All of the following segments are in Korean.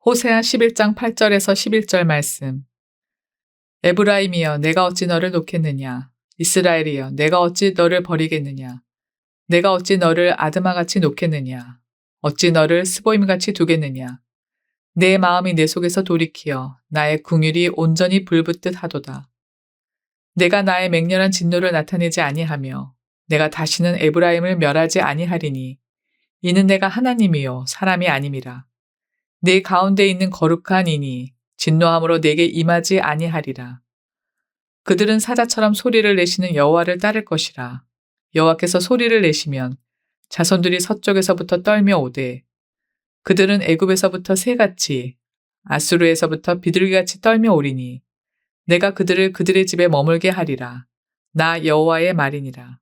호세아 11장 8절에서 11절 말씀. 에브라임이여 내가 어찌 너를 놓겠느냐. 이스라엘이여 내가 어찌 너를 버리겠느냐. 내가 어찌 너를 아드마같이 놓겠느냐. 어찌 너를 스보임같이 두겠느냐. 내 마음이 내 속에서 돌이키어 나의 궁율이 온전히 불붙듯 하도다. 내가 나의 맹렬한 진노를 나타내지 아니하며 내가 다시는 에브라임을 멸하지 아니하리니 이는 내가 하나님이요 사람이 아님이라. 내 가운데 있는 거룩한 이니 진노함으로 내게 임하지 아니하리라. 그들은 사자처럼 소리를 내시는 여호와를 따를 것이라. 여호와께서 소리를 내시면 자손들이 서쪽에서부터 떨며 오되 그들은 애굽에서부터 새같이 아수르에서부터 비둘기같이 떨며 오리니 내가 그들을 그들의 집에 머물게 하리라. 나 여호와의 말이니라.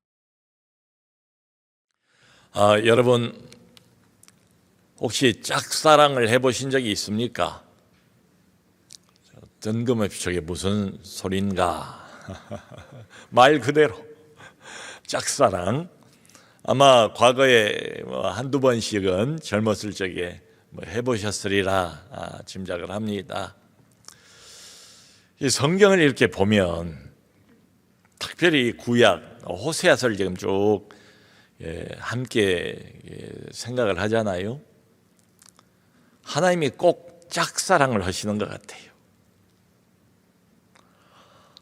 여러분 혹시 짝사랑을 해보신 적이 있습니까? 뜬금없이 저게 무슨 소린가? 말 그대로 짝사랑. 아마 과거에 한두 번씩은 젊었을 적에 해보셨으리라 짐작을 합니다. 이 성경을 이렇게 보면 특별히 구약 호세아서를 지금 쭉 함께 생각을 하잖아요. 하나님이 꼭 짝사랑을 하시는 것 같아요.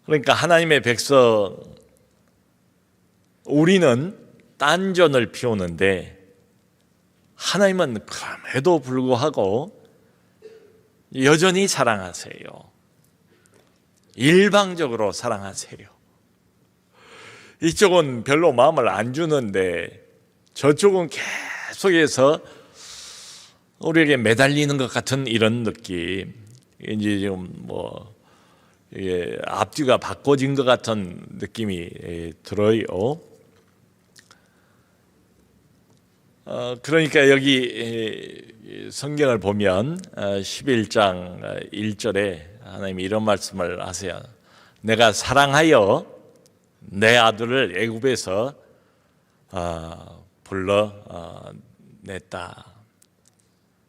그러니까 하나님의 백성, 우리는 딴전을 피우는데 하나님은 그럼에도 불구하고 여전히 사랑하세요. 일방적으로 사랑하세요. 이쪽은 별로 마음을 안 주는데 저쪽은 계속해서 우리에게 매달리는 것 같은 이런 느낌. 이제 지금 앞뒤가 바꿔진 것 같은 느낌이 들어요. 그러니까 여기 성경을 보면 11장 1절에 하나님이 이런 말씀을 하세요. 내가 사랑하여 내 아들을 애굽에서 불러냈다.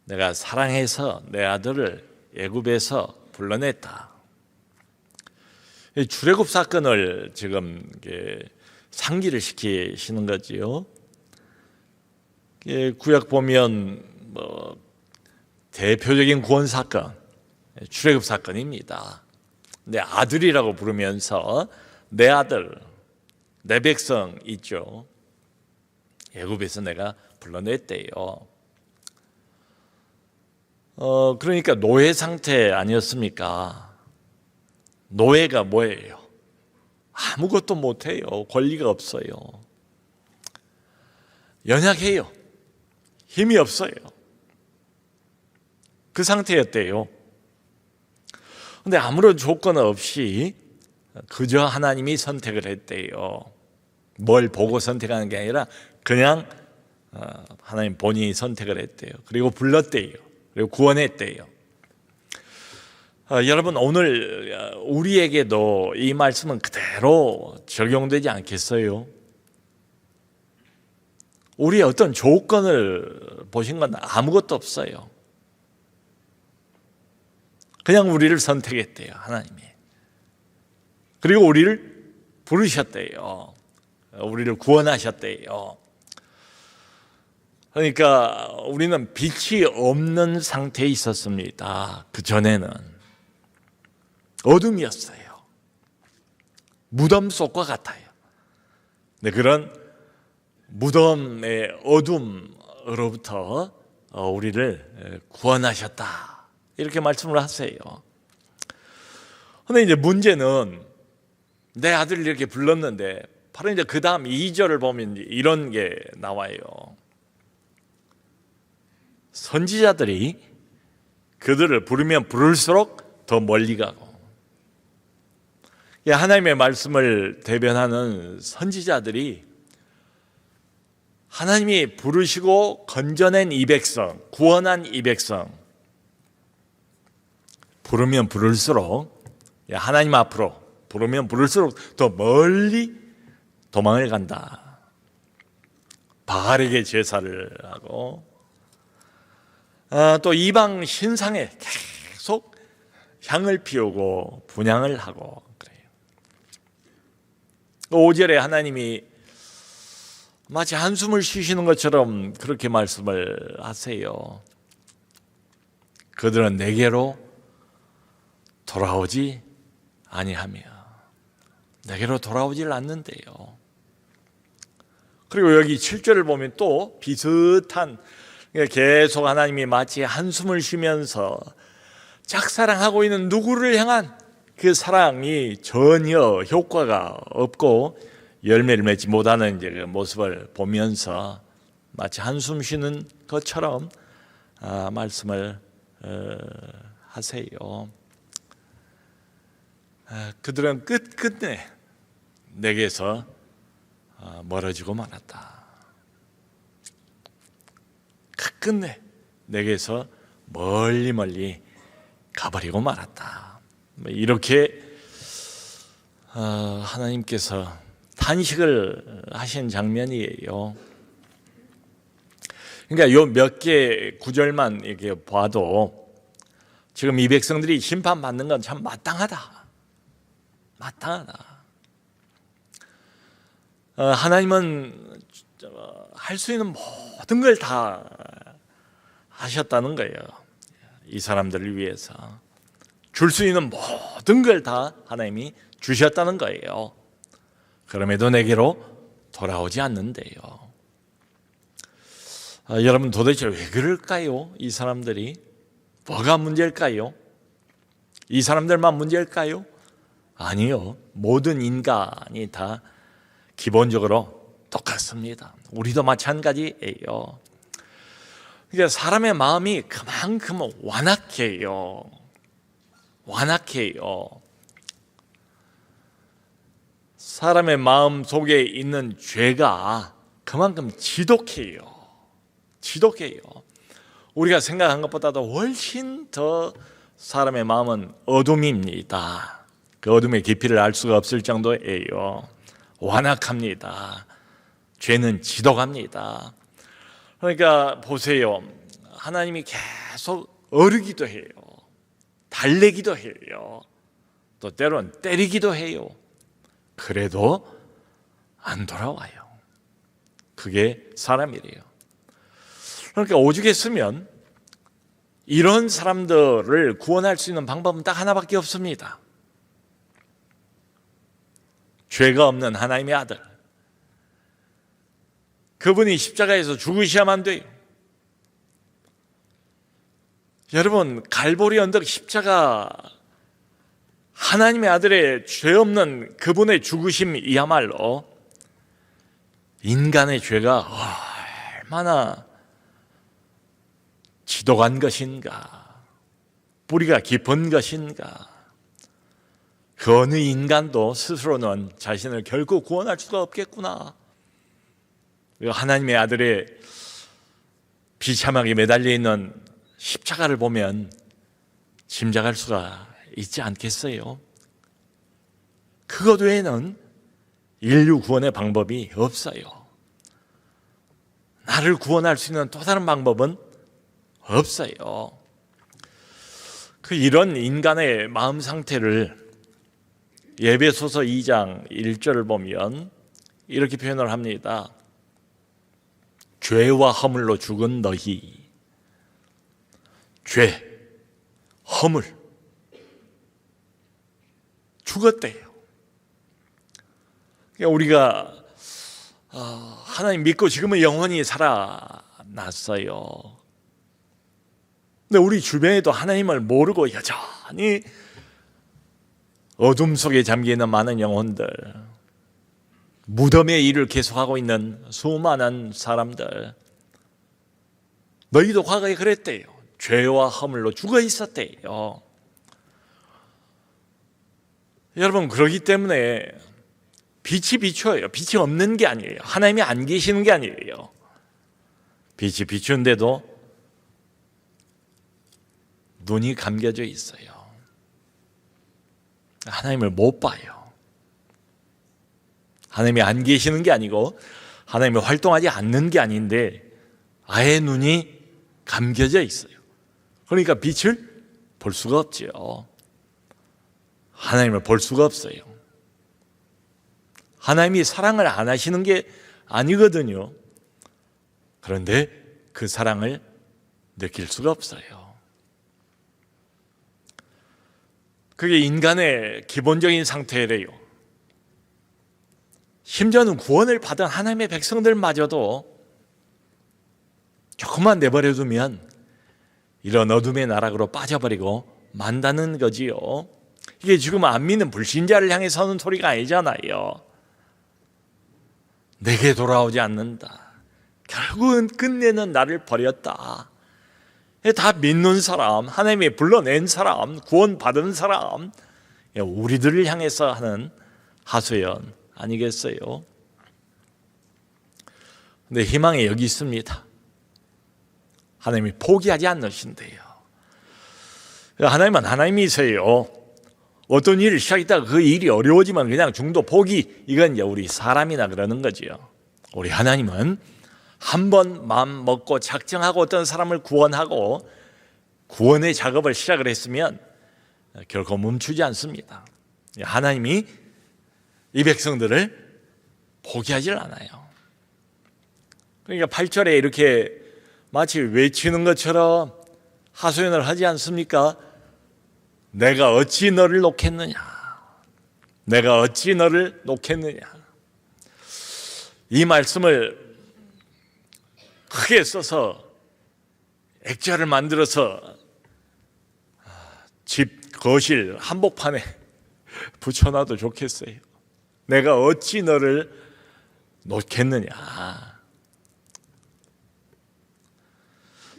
내가 사랑해서 내 아들을 애굽에서 불러냈다. 출애굽 사건을 지금 상기를 시키시는 거지요. 구약 보면 대표적인 구원 사건, 출애굽 사건입니다. 내 아들이라고 부르면서 내 아들, 내 백성 있죠. 애굽에서 내가 불러냈대요. 그러니까 노예 상태 아니었습니까? 노예가 뭐예요? 아무것도 못해요. 권리가 없어요. 연약해요. 힘이 없어요. 그 상태였대요. 그런데 아무런 조건 없이 그저 하나님이 선택을 했대요. 뭘 보고 선택하는 게 아니라 그냥 하나님 본인이 선택을 했대요. 그리고 불렀대요. 그리고 구원했대요. 여러분 오늘 우리에게도 이 말씀은 그대로 적용되지 않겠어요? 우리의 어떤 조건을 보신 건 아무것도 없어요. 그냥 우리를 선택했대요, 하나님이. 그리고 우리를 부르셨대요. 우리를 구원하셨대요. 그러니까 우리는 빛이 없는 상태에 있었습니다. 그 전에는 어둠이었어요. 무덤 속과 같아요. 근데 그런 무덤의 어둠으로부터 우리를 구원하셨다. 이렇게 말씀을 하세요. 그런데 이제 문제는 내 아들을 이렇게 불렀는데 바로 이제 그 다음 2절을 보면 이런 게 나와요. 선지자들이 그들을 부르면 부를수록 더 멀리 가고, 하나님의 말씀을 대변하는 선지자들이 하나님이 부르시고 건져낸 이 백성, 구원한 이 백성, 부르면 부를수록, 하나님 앞으로 부르면 부를수록 더 멀리 도망을 간다. 바알에게 제사를 하고 또 이방 신상에 계속 향을 피우고 분향을 하고 그래요. 5절에 하나님이 마치 한숨을 쉬시는 것처럼 그렇게 말씀을 하세요. 그들은 내게로 돌아오지 아니하며, 내게로 돌아오질 않는데요. 그리고 여기 7절을 보면 또 비슷한, 계속 하나님이 마치 한숨을 쉬면서 짝사랑하고 있는 누구를 향한 그 사랑이 전혀 효과가 없고 열매를 맺지 못하는 이제 그 모습을 보면서 마치 한숨 쉬는 것처럼 말씀을 하세요. 그들은 끝끝내 내게서 멀어지고 말았다. 끝끝내 내게서 멀리 가버리고 말았다. 이렇게 하나님께서 탄식을 하신 장면이에요. 그러니까 요 몇 개 구절만 이렇게 봐도 지금 이 백성들이 심판받는 건 참 마땅하다. 하나님은 할 수 있는 모든 걸 다 하셨다는 거예요. 이 사람들을 위해서 줄 수 있는 모든 걸 다 하나님이 주셨다는 거예요. 그럼에도 내게로 돌아오지 않는데요. 여러분, 도대체 왜 그럴까요? 이 사람들이 뭐가 문제일까요? 이 사람들만 문제일까요? 아니요. 모든 인간이 다 기본적으로 똑같습니다. 우리도 마찬가지예요. 그러니까 사람의 마음이 그만큼 완악해요. 사람의 마음 속에 있는 죄가 그만큼 지독해요. 우리가 생각한 것보다도 훨씬 더 사람의 마음은 어둠입니다. 그 어둠의 깊이를 알 수가 없을 정도예요. 완악합니다. 죄는 지독합니다. 그러니까 보세요. 하나님이 계속 어르기도 해요. 달래기도 해요. 또 때론 때리기도 해요. 그래도 안 돌아와요. 그게 사람이래요. 그러니까 오죽했으면 이런 사람들을 구원할 수 있는 방법은 딱 하나밖에 없습니다. 죄가 없는 하나님의 아들, 그분이 십자가에서 죽으셔야만 돼요. 여러분, 갈보리 언덕 십자가, 하나님의 아들의 죄 없는 그분의 죽으심이야말로 인간의 죄가 얼마나 지독한 것인가, 뿌리가 깊은 것인가. 그 어느 인간도 스스로는 자신을 결코 구원할 수가 없겠구나. 하나님의 아들의 비참하게 매달려 있는 십자가를 보면 짐작할 수가 있지 않겠어요? 그것 외에는 인류 구원의 방법이 없어요. 나를 구원할 수 있는 또 다른 방법은 없어요. 이런 인간의 마음 상태를 에베소서 2장 1절을 보면 이렇게 표현을 합니다. 죄와 허물로 죽은 너희. 죄, 허물, 죽었대요. 그러니까 우리가 하나님 믿고 지금은 영원히 살아났어요. 근데 우리 주변에도 하나님을 모르고 여전히 어둠 속에 잠겨있는 많은 영혼들, 무덤의 일을 계속하고 있는 수많은 사람들, 너희도 과거에 그랬대요. 죄와 허물로 죽어 있었대요. 여러분, 그러기 때문에 빛이 비춰요. 빛이 없는 게 아니에요. 하나님이 안 계시는 게 아니에요. 빛이 비추는데도 눈이 감겨져 있어요. 하나님을 못 봐요. 하나님이 안 계시는 게 아니고 하나님이 활동하지 않는 게 아닌데 아예 눈이 감겨져 있어요. 그러니까 빛을 볼 수가 없지요. 하나님을 볼 수가 없어요. 하나님이 사랑을 안 하시는 게 아니거든요. 그런데 그 사랑을 느낄 수가 없어요. 그게 인간의 기본적인 상태래요. 심지어는 구원을 받은 하나님의 백성들마저도 조금만 내버려두면 이런 어둠의 나락으로 빠져버리고 만다는 거지요. 이게 지금 안 믿는 불신자를 향해 서는 소리가 아니잖아요. 내게 돌아오지 않는다. 결국은 끝내는 나를 버렸다. 다 믿는 사람, 하나님이 불러낸 사람, 구원받은 사람, 우리들을 향해서 하는 하소연 아니겠어요? 근데 희망이 여기 있습니다. 하나님이 포기하지 않으신대요. 하나님은 하나님이세요. 어떤 일을 시작했다가 그 일이 어려워지면 그냥 중도 포기, 이건 이제 우리 사람이나 그러는 거지요. 우리 하나님은 한 번 마음 먹고 작정하고 어떤 사람을 구원하고 구원의 작업을 시작을 했으면 결코 멈추지 않습니다. 하나님이 이 백성들을 포기하지 않아요. 그러니까 8절에 이렇게 마치 외치는 것처럼 하소연을 하지 않습니까? 내가 어찌 너를 놓겠느냐? 내가 어찌 너를 놓겠느냐? 이 말씀을 크게 써서 액자를 만들어서 집 거실 한복판에 붙여놔도 좋겠어요. 내가 어찌 너를 놓겠느냐?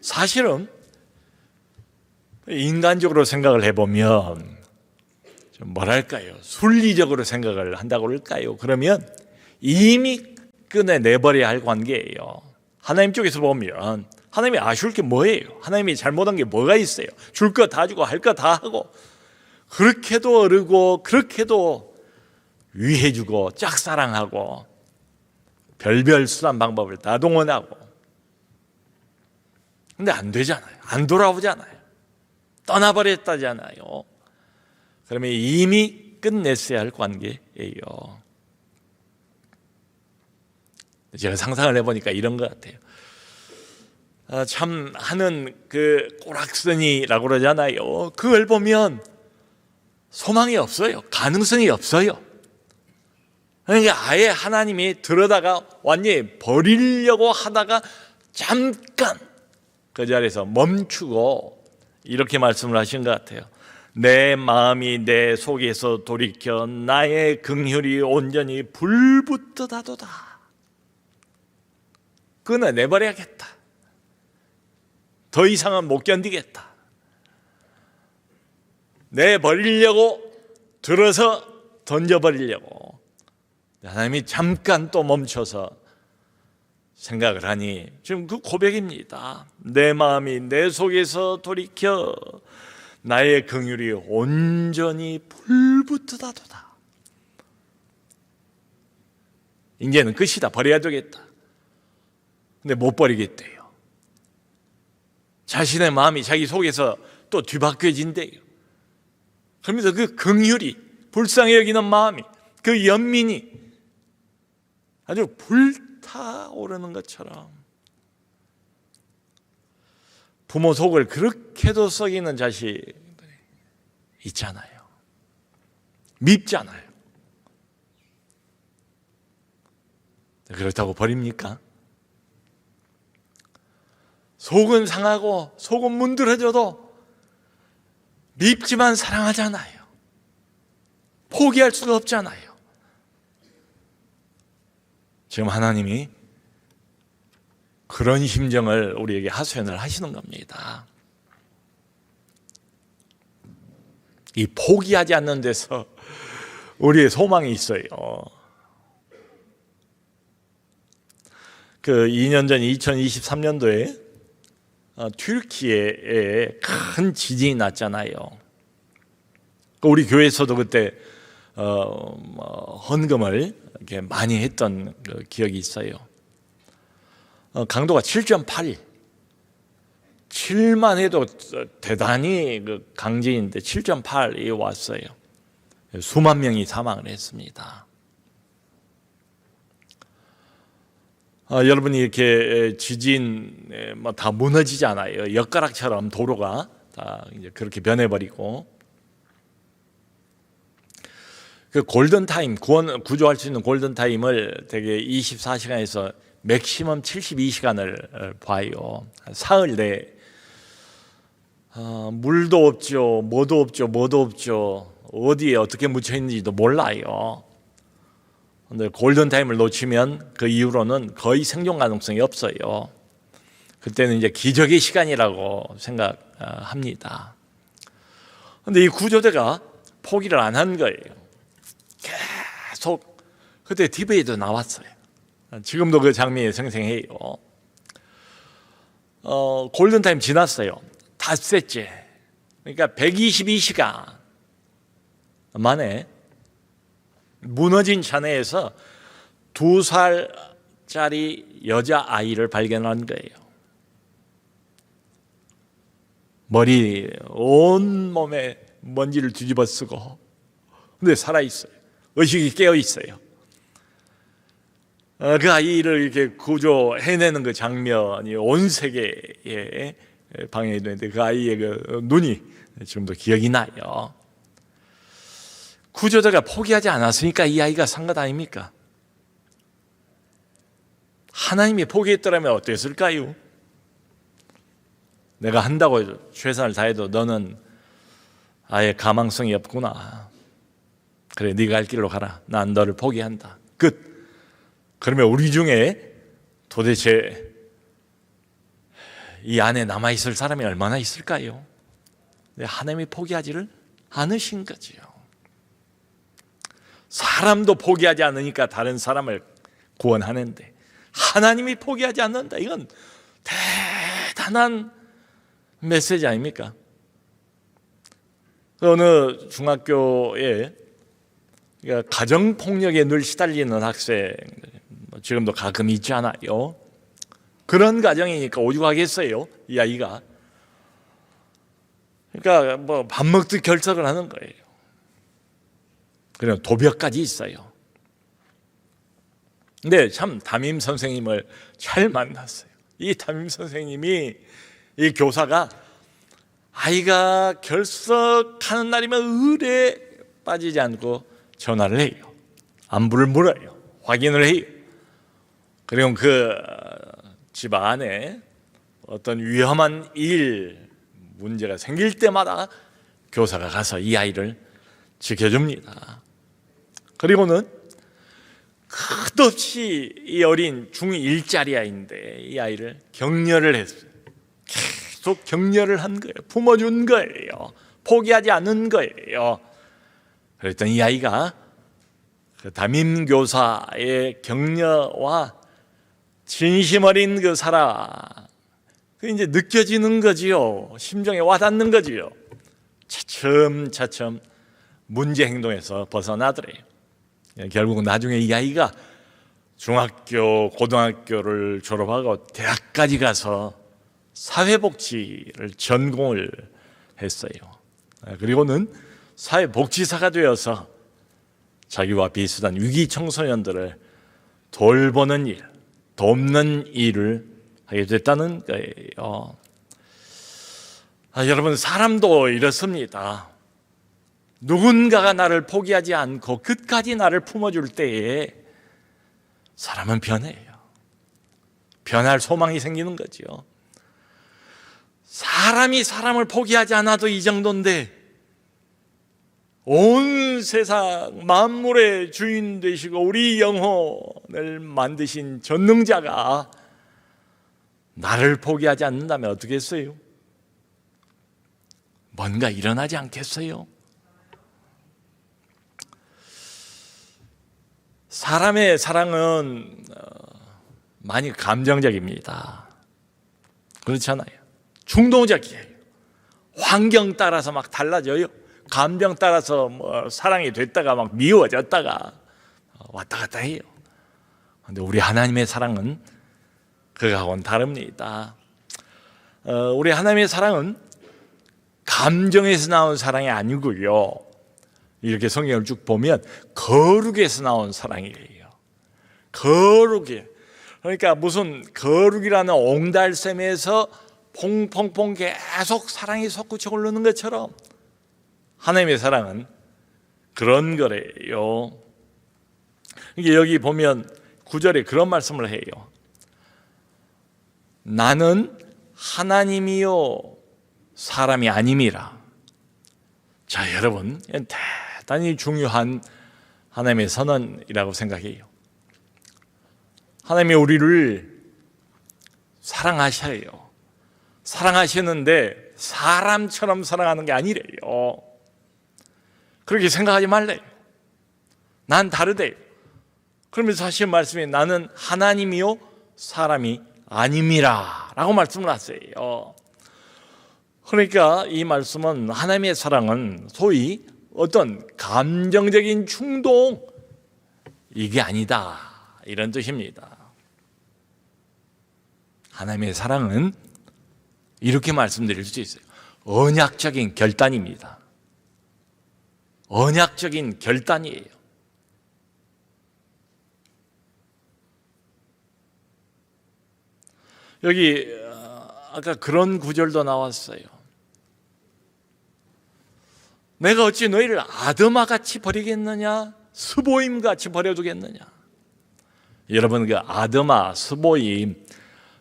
사실은 인간적으로 생각을 해보면 좀 뭐랄까요? 순리적으로 생각을 한다고 할까요? 그러면 이미 끝내버려야 할 관계예요. 하나님 쪽에서 보면 하나님이 아쉬울 게 뭐예요? 하나님이 잘못한 게 뭐가 있어요? 줄 거 다 주고 할 거 다 하고 그렇게도 어르고 그렇게도 위해주고 짝사랑하고 별별 수단 방법을 다 동원하고 근데 안 되잖아요. 안 돌아오잖아요. 떠나버렸다잖아요. 그러면 이미 끝냈어야 할 관계예요. 제가 상상을 해보니까 이런 것 같아요. 참 하는 그 꼬락서니라고 그러잖아요. 그걸 보면 소망이 없어요. 가능성이 없어요. 그러니까 아예 하나님이 들어다가 완전히 버리려고 하다가 잠깐 그 자리에서 멈추고 이렇게 말씀을 하신 것 같아요. 내 마음이 내 속에서 돌이켜 나의 긍휼이 온전히 불붙듯 하도다. 끊어내버려야겠다. 더 이상은 못 견디겠다. 내버리려고 들어서 던져버리려고 하나님이 잠깐 또 멈춰서 생각을 하니 지금 그 고백입니다. 내 마음이 내 속에서 돌이켜 나의 긍휼이 온전히 불붙듯 하도다. 이제는 끝이다. 버려야 되겠다. 근데 못 버리겠대요. 자신의 마음이 자기 속에서 또 뒤바뀌어진대요. 그러면서 그 긍휼이 불쌍히 여기는 마음이 그 연민이 아주 불타오르는 것처럼 부모 속을 그렇게도 썩이는 자식들이 있잖아요. 밉잖아요. 그렇다고 버립니까? 속은 상하고 속은 문드러져도 밉지만 사랑하잖아요. 포기할 수가 없잖아요. 지금 하나님이 그런 심정을 우리에게 하소연을 하시는 겁니다. 이 포기하지 않는 데서 우리의 소망이 있어요. 그 2년 전 2023년도에 튀르키예에 큰 지진이 났잖아요. 우리 교회에서도 그때 헌금을 이렇게 많이 했던 그 기억이 있어요. 강도가 7.8 7만 해도 대단히 그 강진인데 7.8이 왔어요. 수만 명이 사망을 했습니다. 여러분이 이렇게 지진 뭐 다 무너지지 않아요. 엿가락처럼 도로가 다 이제 그렇게 변해버리고, 그 골든 타임, 구조할 수 있는 골든 타임을 대개 24시간에서 맥시멈 72시간을 봐요. 사흘 내 물도 없죠, 뭐도 없죠. 어디에 어떻게 묻혀 있는지도 몰라요. 근데 골든 타임을 놓치면 그 이후로는 거의 생존 가능성이 없어요. 그때는 이제 기적의 시간이라고 생각합니다. 근데 이 구조대가 포기를 안 한 거예요. 계속. 그때 TV에도 나왔어요. 지금도 그 장면이 생생해요. 골든타임 지났어요. 닷새째. 그러니까 122시간 만에 무너진 잔해에서 2살짜리 여자아이를 발견한 거예요. 머리, 온몸에 먼지를 뒤집어 쓰고, 근데 살아있어요. 의식이 깨어있어요. 그 아이를 이렇게 구조해내는 그 장면이 온 세계에 방영이 되는데, 그 아이의 그 눈이 지금도 기억이 나요. 구조자가 포기하지 않았으니까 이 아이가 산 것 아닙니까? 하나님이 포기했더라면 어땠을까요? 내가 한다고 최선을 다해도 너는 아예 가망성이 없구나. 그래, 네가 갈 길로 가라. 난 너를 포기한다. 끝. 그러면 우리 중에 도대체 이 안에 남아있을 사람이 얼마나 있을까요? 하나님이 포기하지를 않으신 거지요. 사람도 포기하지 않으니까 다른 사람을 구원하는데, 하나님이 포기하지 않는다. 이건 대단한 메시지 아닙니까? 어느 중학교에 가정폭력에 늘 시달리는 학생, 지금도 가끔 있지 않아요? 그런 가정이니까 오죽하겠어요, 이 아이가. 그러니까 뭐 밥 먹듯 결석을 하는 거예요. 그리고 도벽까지 있어요. 근데 참 담임 선생님을 잘 만났어요. 이 담임 선생님이, 이 교사가 아이가 결석하는 날이면 을에 빠지지 않고 전화를 해요. 안부를 물어요. 확인을 해요. 그리고 그 집 안에 어떤 위험한 일, 문제가 생길 때마다 교사가 가서 이 아이를 지켜줍니다. 그리고는 끝없이 이 어린 중1짜리 아이인데 이 아이를 격려를 했어요. 계속 격려를 한 거예요. 품어준 거예요. 포기하지 않은 거예요. 그랬더니 이 아이가 그 담임교사의 격려와 진심 어린 그 사랑, 그 이제 느껴지는 거지요. 심정에 와닿는 거지요. 차츰 문제 행동에서 벗어나더래요. 결국 나중에 이 아이가 중학교, 고등학교를 졸업하고 대학까지 가서 사회복지를 전공을 했어요. 그리고는 사회복지사가 되어서 자기와 비슷한 위기 청소년들을 돌보는 일, 돕는 일을 하게 됐다는 거예요. 여러분, 사람도 이렇습니다. 누군가가 나를 포기하지 않고 끝까지 나를 품어줄 때에 사람은 변해요. 변할 소망이 생기는 거죠. 사람이 사람을 포기하지 않아도 이 정도인데, 온 세상 만물의 주인 되시고 우리 영혼을 만드신 전능자가 나를 포기하지 않는다면 어떻겠어요? 뭔가 일어나지 않겠어요? 사람의 사랑은 많이 감정적입니다. 그렇잖아요. 충동적이에요. 환경 따라서 막 달라져요. 감정 따라서 뭐 사랑이 됐다가 막 미워졌다가 왔다 갔다 해요. 그런데 우리 하나님의 사랑은 그거하고는 다릅니다. 우리 하나님의 사랑은 감정에서 나온 사랑이 아니고요. 이렇게 성경을 쭉 보면 거룩에서 나온 사랑이에요. 거룩이. 그러니까 무슨 거룩이라는 옹달샘에서 퐁퐁퐁 계속 사랑이 솟구쳐 오르는 것처럼 하나님의 사랑은 그런 거래요. 이게 여기 보면 9절에 그런 말씀을 해요. 나는 하나님이요 사람이 아님이라. 자, 여러분, 대단히 중요한 하나님의 선언이라고 생각해요. 하나님이 우리를 사랑하셔요. 사랑하시는데 사람처럼 사랑하는 게 아니래요. 그렇게 생각하지 말래요. 난 다르대요. 그러면서 하신 말씀이 나는 하나님이요 사람이 아님이라 라고 말씀을 하세요. 그러니까 이 말씀은 하나님의 사랑은 소위 어떤 감정적인 충동 이게 아니다 이런 뜻입니다. 하나님의 사랑은 이렇게 말씀드릴 수 있어요. 언약적인 결단입니다. 언약적인 결단이에요. 여기 아까 그런 구절도 나왔어요. 내가 어찌 너희를 아드마같이 버리겠느냐? 스보임같이 버려두겠느냐? 여러분 그 아드마, 스보임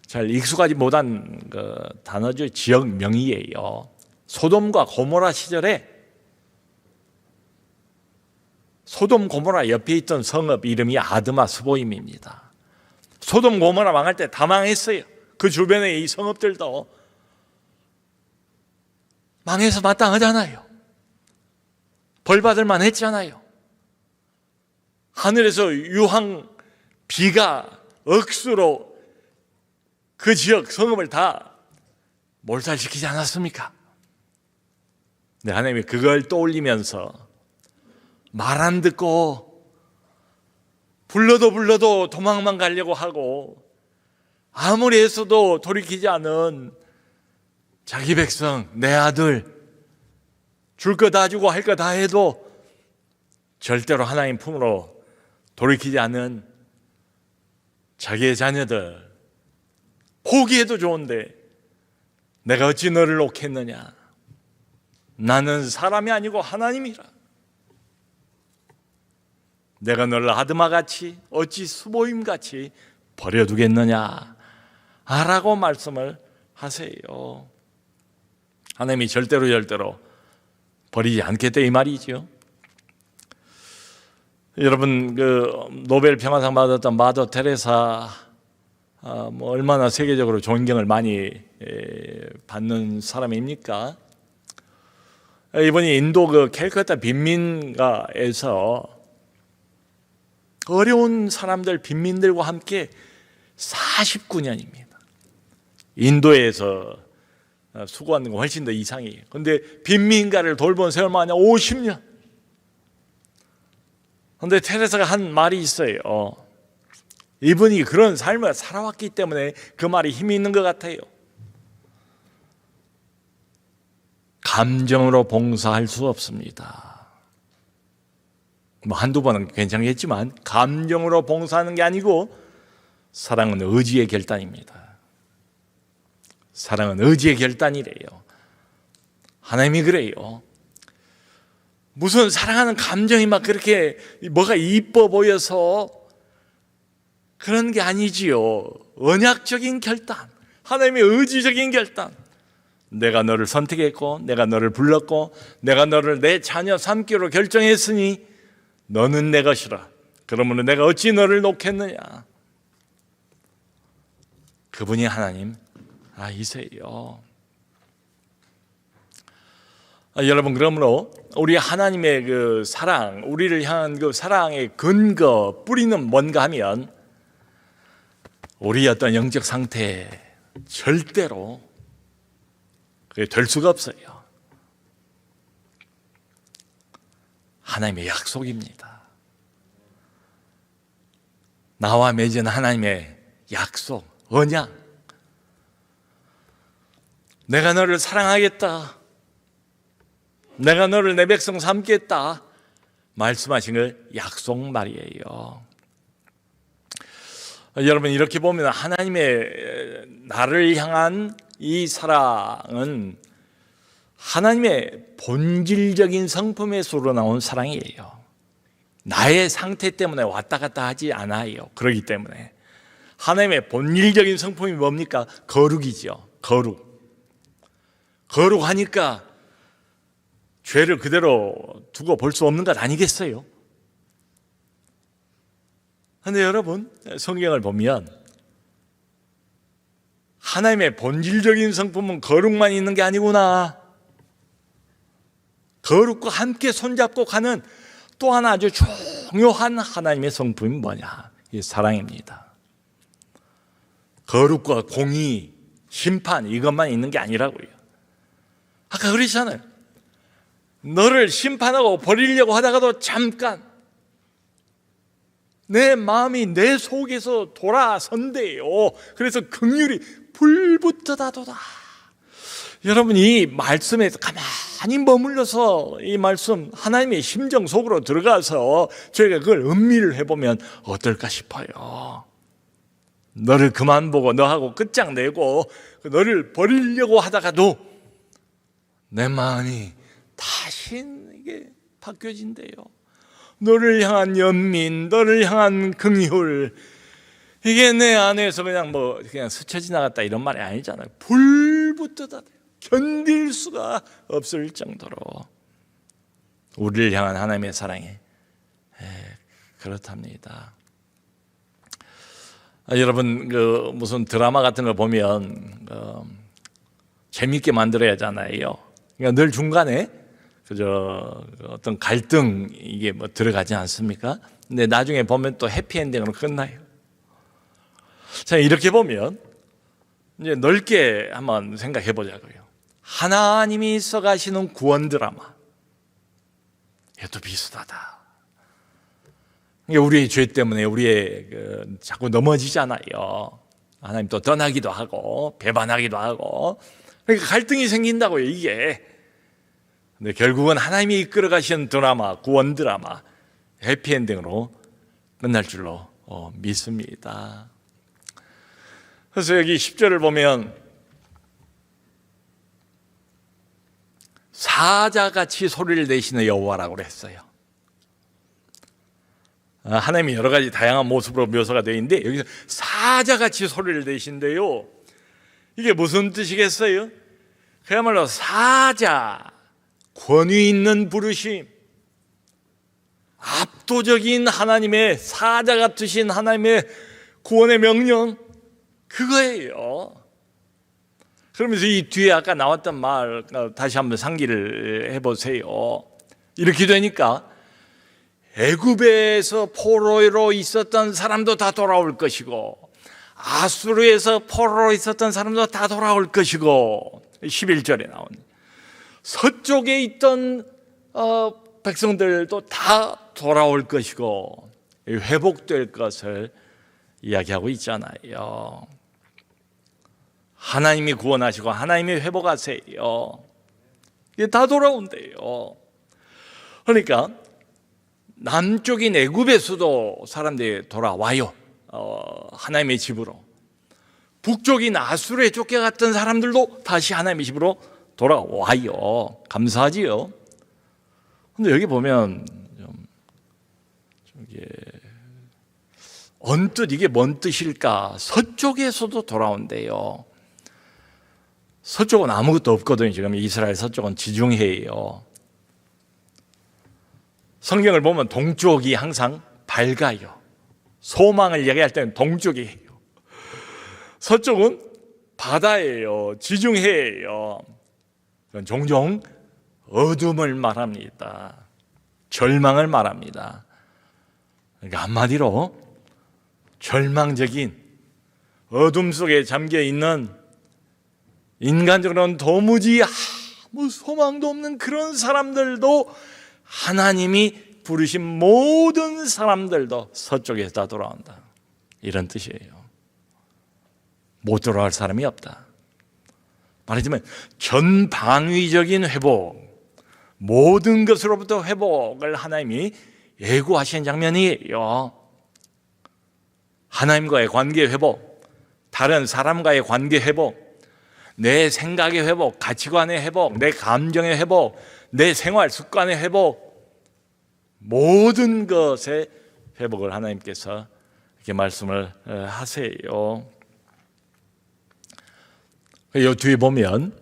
잘 익숙하지 못한 그 단어죠. 지역 명이에요. 소돔과 고모라 시절에 소돔 고모라 옆에 있던 성읍 이름이 아드마 스보임입니다. 소돔 고모라 망할 때 다 망했어요. 그 주변에 이 성읍들도 망해서 마땅하잖아요. 벌받을 만 했잖아요. 하늘에서 유황 비가 억수로 그 지역 성읍을 다 몰살시키지 않았습니까? 네, 하나님이 그걸 떠올리면서 말 안 듣고 불러도 도망만 가려고 하고 아무리 했어도 돌이키지 않은 자기 백성, 내 아들 줄 거 다 주고 할 거 다 해도 절대로 하나님 품으로 돌이키지 않은 자기의 자녀들 포기해도 좋은데 내가 어찌 너를 놓겠느냐? 나는 사람이 아니고 하나님이라. 내가 너를 아드마같이 어찌 수보임같이 버려두겠느냐? 라고 말씀을 하세요. 하나님이 절대로 버리지 않겠다 이 말이죠. 여러분 그 노벨 평화상 받았던 마더 테레사 뭐 얼마나 세계적으로 존경을 많이 받는 사람입니까? 이분이 인도 그 캘커타 빈민가에서 어려운 사람들 빈민들과 함께 49년입니다. 인도에서 수고하는 거 훨씬 더 이상이에요. 그런데 빈민가를 돌본 세월만 하냐 50년. 그런데 테레사가 한 말이 있어요. 이분이 그런 삶을 살아왔기 때문에 그 말이 힘이 있는 것 같아요. 감정으로 봉사할 수 없습니다. 뭐 한두 번은 괜찮겠지만 감정으로 봉사하는 게 아니고 사랑은 의지의 결단입니다. 사랑은 의지의 결단이래요. 하나님이 그래요. 무슨 사랑하는 감정이 막 그렇게 뭐가 이뻐 보여서 그런 게 아니지요. 언약적인 결단, 하나님의 의지적인 결단. 내가 너를 선택했고 내가 너를 불렀고 내가 너를 내 자녀 삼기로 결정했으니 너는 내 것이라. 그러므로 내가 어찌 너를 놓겠느냐. 그분이 하나님 이세요. 여러분 그러므로 우리 하나님의 그 사랑, 우리를 향한 그 사랑의 근거, 뿌리는 뭔가 하면 우리의 어떤 영적 상태에 절대로 그게 될 수가 없어요. 하나님의 약속입니다. 나와 맺은 하나님의 약속, 언약. 내가 너를 사랑하겠다, 내가 너를 내 백성 삼겠다 말씀하신 걸 약속 말이에요. 여러분, 이렇게 보면 하나님의 나를 향한 이 사랑은 하나님의 본질적인 성품에서 우러나온 사랑이에요. 나의 상태 때문에 왔다 갔다 하지 않아요. 그렇기 때문에 하나님의 본질적인 성품이 뭡니까? 거룩이죠. 거룩하니까 죄를 그대로 두고 볼 수 없는 것 아니겠어요? 그런데 여러분, 성경을 보면 하나님의 본질적인 성품은 거룩만 있는 게 아니구나. 거룩과 함께 손잡고 가는 또 하나 아주 중요한 하나님의 성품이 뭐냐? 이 사랑입니다. 거룩과 공의, 심판 이것만 있는 게 아니라고요. 아까 그러셨잖아요. 너를 심판하고 버리려고 하다가도 잠깐 내 마음이 내 속에서 돌아선대요. 그래서 긍휼이 불붙듯하도다. 여러분, 이 말씀에 가만히 머물러서 이 말씀 하나님의 심정 속으로 들어가서 저희가 그걸 음미를 해보면 어떨까 싶어요. 너를 그만 보고 너하고 끝장내고 너를 버리려고 하다가도 내 마음이 다시 이게 바뀌어진대요. 너를 향한 연민, 너를 향한 긍휼, 이게 내 안에서 그냥 스쳐 지나갔다 이런 말이 아니잖아요. 불붙듯하다. 견딜 수가 없을 정도로 우리를 향한 하나님의 사랑이 그렇답니다. 여러분, 무슨 드라마 같은 거 보면 재밌게 만들어야 하잖아요. 그러니까 늘 중간에 어떤 갈등 이게 들어가지 않습니까? 근데 나중에 보면 또 해피엔딩으로 끝나요. 자, 이렇게 보면 이제 넓게 한번 생각해 보자고요. 하나님이 써가시는 구원 드라마, 이것도 비슷하다. 우리의 죄 때문에 우리의 자꾸 넘어지잖아요. 하나님 또 떠나기도 하고 배반하기도 하고, 그러니까 갈등이 생긴다고요, 이게. 근데 결국은 하나님이 이끌어 가시는 드라마, 구원 드라마, 해피엔딩으로 끝날 줄로 믿습니다. 그래서 여기 10절을 보면 사자같이 소리를 내시는 여호와라고 그랬어요. 하나님이 여러 가지 다양한 모습으로 묘사가 되어 있는데 여기서 사자같이 소리를 내신대요. 이게 무슨 뜻이겠어요? 그야말로 사자, 권위 있는 부르심, 압도적인 하나님의, 사자 같으신 하나님의 구원의 명령, 그거예요. 그러면서 이 뒤에 아까 나왔던 말 다시 한번 상기를 해보세요. 이렇게 되니까 애굽에서 포로로 있었던 사람도 다 돌아올 것이고, 아수르에서 포로로 있었던 사람도 다 돌아올 것이고, 11절에 나온 서쪽에 있던 백성들도 다 돌아올 것이고 회복될 것을 이야기하고 있잖아요. 하나님이 구원하시고 하나님이 회복하세요. 이게 다 돌아온대요. 그러니까 남쪽인 애굽에서도 사람들이 돌아와요. 하나님의 집으로. 북쪽인 아수르에 쫓겨갔던 사람들도 다시 하나님의 집으로 돌아와요. 감사하지요. 근데 여기 보면 언뜻 이게 뭔 뜻일까? 서쪽에서도 돌아온대요. 서쪽은 아무것도 없거든요. 지금 이스라엘 서쪽은 지중해예요. 성경을 보면 동쪽이 항상 밝아요. 소망을 얘기할 때는 동쪽이에요. 서쪽은 바다예요. 지중해예요. 종종 어둠을 말합니다. 절망을 말합니다. 그러니까 한마디로 절망적인 어둠 속에 잠겨 있는, 인간적으로는 도무지 아무 소망도 없는 그런 사람들도 하나님이 부르신 모든 사람들도 서쪽에서 다 돌아온다, 이런 뜻이에요. 못 돌아올 사람이 없다. 말하자면 전방위적인 회복, 모든 것으로부터 회복을 하나님이 예고하시는 장면이에요. 하나님과의 관계 회복, 다른 사람과의 관계 회복, 내 생각의 회복, 가치관의 회복, 내 감정의 회복, 내 생활 습관의 회복, 모든 것의 회복을 하나님께서 이렇게 말씀을 하세요. 이 뒤에 보면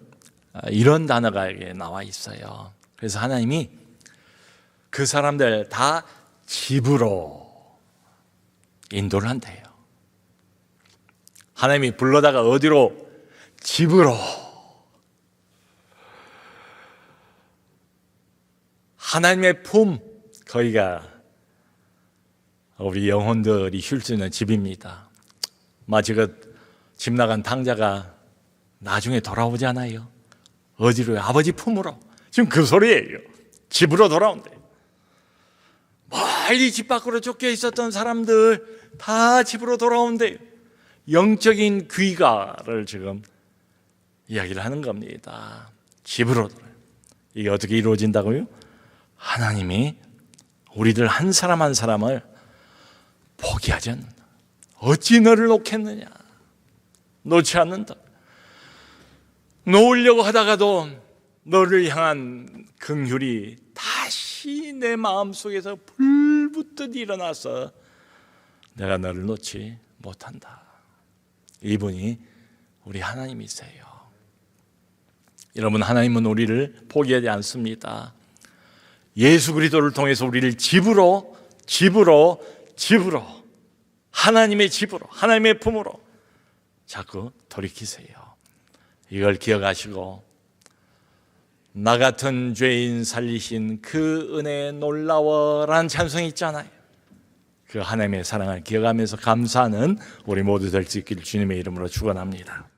이런 단어가 여기 나와 있어요. 그래서 하나님이 그 사람들 다 집으로 인도를 한대요. 하나님이 불러다가 어디로? 집으로. 하나님의 품, 거기가 우리 영혼들이 쉴 수 있는 집입니다. 마치 그 집 나간 탕자가 나중에 돌아오잖아요. 어디로요? 아버지 품으로. 지금 그 소리예요. 집으로 돌아온대요. 멀리 집 밖으로 쫓겨 있었던 사람들 다 집으로 돌아온대요. 영적인 귀가를 지금 이야기를 하는 겁니다. 집으로 돌아요. 이게 어떻게 이루어진다고요? 하나님이 우리들 한 사람 한 사람을 포기하지 않는다. 어찌 너를 놓겠느냐? 놓지 않는다. 놓으려고 하다가도 너를 향한 긍휼이 다시 내 마음속에서 불붙듯 일어나서 내가 너를 놓지 못한다. 이분이 우리 하나님이세요. 여러분, 하나님은 우리를 포기하지 않습니다. 예수 그리스도를 통해서 우리를 집으로 하나님의 집으로, 하나님의 품으로 자꾸 돌이키세요. 이걸 기억하시고 나 같은 죄인 살리신 그 은혜에 놀라워라는 찬송이 있잖아요. 그 하나님의 사랑을 기억하면서 감사하는 우리 모두 될 수 있기를 주님의 이름으로 축원합니다.